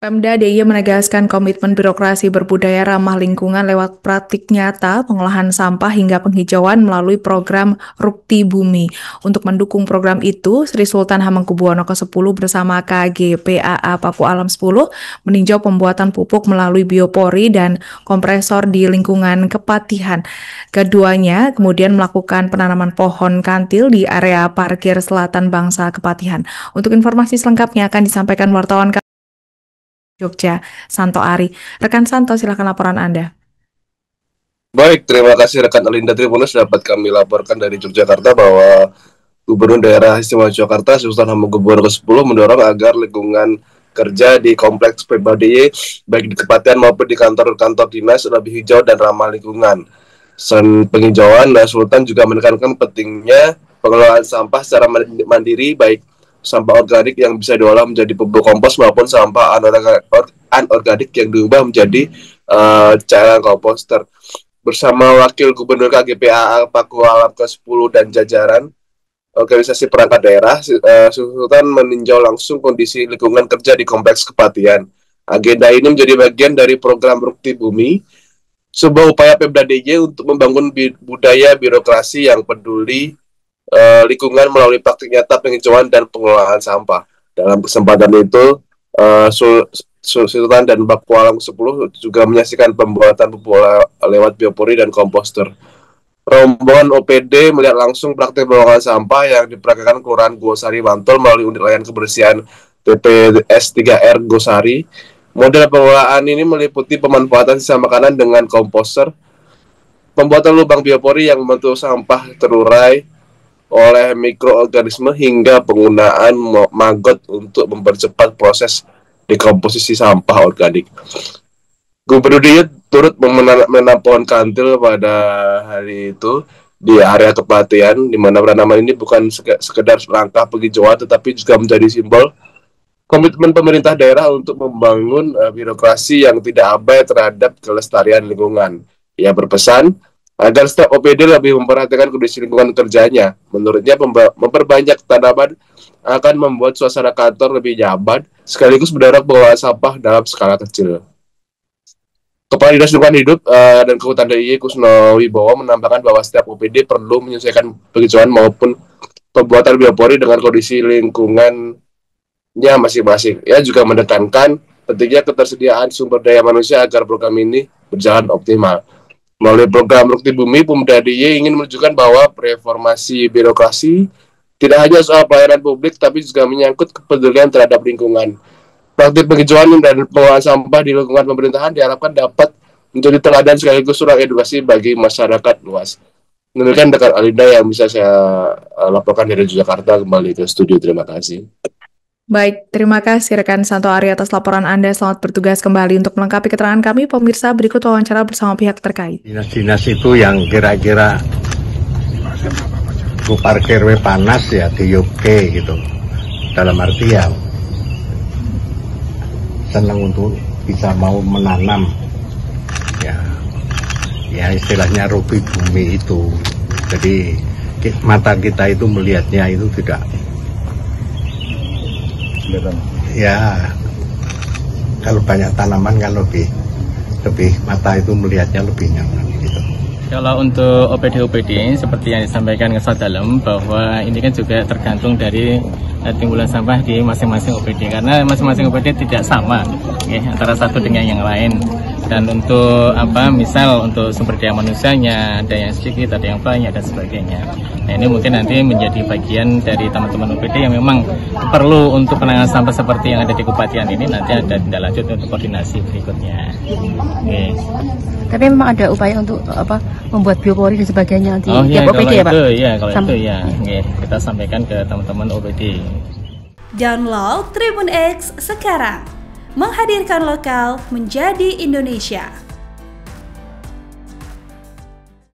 Pemda DIY menegaskan komitmen birokrasi berbudaya ramah lingkungan lewat praktik nyata pengolahan sampah hingga penghijauan melalui program Rukti Bumi. Untuk mendukung program itu, Sri Sultan Hamengkubuwono ke-10 bersama KGPAA Papua Alam 10 meninjau pembuatan pupuk melalui biopori dan kompresor di lingkungan Kepatihan. Keduanya kemudian melakukan penanaman pohon kantil di area parkir Selatan Bangsa Kepatihan. Untuk informasi selengkapnya akan disampaikan wartawan Jogja, Santo Ari. Rekan Santo, silakan laporan Anda. Baik, terima kasih rekan Alinda Tribunus. Dapat kami laporkan dari Yogyakarta bahwa Gubernur Daerah Istimewa Yogyakarta Sultan Hamengkubuwono ke-10 mendorong agar lingkungan kerja di kompleks Pemda DIY baik di Kepatihan maupun di kantor-kantor dinas lebih hijau dan ramah lingkungan. Selain penghijauan, Sultan juga menekankan pentingnya pengelolaan sampah secara mandiri, baik sampah organik yang bisa diolah menjadi pupuk kompos maupun sampah anorganik yang diubah menjadi cairan komposter. Bersama Wakil Gubernur KGPAA Papua Alam ke-10 dan jajaran organisasi perangkat daerah, Sultan meninjau langsung kondisi lingkungan kerja di kompleks Kepatihan. Agenda ini menjadi bagian dari program Rukti Bumi, sebuah upaya Pemda DIY untuk membangun budaya birokrasi yang peduli lingkungan melalui praktik nyata penghijauan dan pengelolaan sampah. Dalam kesempatan itu, Sultan dan Papua Alam 10 juga menyaksikan pembuatan pupuk lewat biopori dan komposter. Rombongan OPD melihat langsung praktik pengelolaan sampah yang diperagakan Kelurahan Gosari Bantul melalui unit layanan kebersihan TPS 3R Gosari. Model pengelolaan ini meliputi pemanfaatan sisa makanan dengan komposter, pembuatan lubang biopori yang membentuk sampah terurai oleh mikroorganisme hingga penggunaan maggot untuk mempercepat proses dekomposisi sampah organik. Gubernur DIY turut menanam pohon kantil pada hari itu di area Kepatihan, di mana penanaman ini bukan sekedar langkah penghijauan tetapi juga menjadi simbol komitmen pemerintah daerah untuk membangun birokrasi yang tidak abai terhadap kelestarian lingkungan. Ia berpesan agar setiap OPD lebih memperhatikan kondisi lingkungan kerjanya. Menurutnya, memperbanyak tanaman akan membuat suasana kantor lebih nyaman, sekaligus mendorong pengelolaan sampah dalam skala kecil. Kepala Dinas Lingkungan Hidup dan Kehutanan DIY Kusno Wibowo menambahkan bahwa setiap OPD perlu menyesuaikan penghijauan maupun pembuatan biopori dengan kondisi lingkungannya masing-masing. Ia juga menekankan pentingnya ketersediaan sumber daya manusia agar program ini berjalan optimal. Melalui program Rukti Bumi, Pemda DIY ingin menunjukkan bahwa reformasi birokrasi tidak hanya soal pelayanan publik, tapi juga menyangkut kepedulian terhadap lingkungan. Praktik penghijauan dan pengelolaan sampah di lingkungan pemerintahan diharapkan dapat menjadi teladan sekaligus ruang edukasi bagi masyarakat luas. Demikian rekan Alinda yang bisa saya laporkan dari Jakarta. Kembali ke studio, terima kasih. Baik, terima kasih rekan Santo Ari atas laporan Anda. Selamat bertugas kembali. Untuk melengkapi keterangan kami, pemirsa, berikut wawancara bersama pihak terkait. Dinas-dinas itu yang kira-kira ku parkir panas ya di UK gitu. Dalam arti ya senang untuk bisa mau menanam ya istilahnya Rukti Bumi itu. Jadi mata kita itu melihatnya itu tidak ya, kalau banyak tanaman kan lebih mata itu melihatnya lebih nyaman gitu. Kalau untuk OPD-OPD seperti yang disampaikan Ketua Dalam, bahwa ini kan juga tergantung dari timbulan sampah di masing-masing OPD, karena masing-masing OPD tidak sama antara satu dengan yang lain. Dan untuk misal untuk sumber daya manusianya ada yang sedikit, ada yang banyak dan sebagainya. Nah, ini mungkin nanti menjadi bagian dari teman-teman OPD yang memang perlu untuk penanganan sampah seperti yang ada di Kepatihan ini. Nanti ada tindak lanjut untuk koordinasi berikutnya. Tapi memang ada upaya untuk membuat biopori dan sebagainya di tiap OPD ya Pak? Kalau itu ya kita sampaikan ke teman-teman OPD. Download Tribun X sekarang, menghadirkan lokal menjadi Indonesia.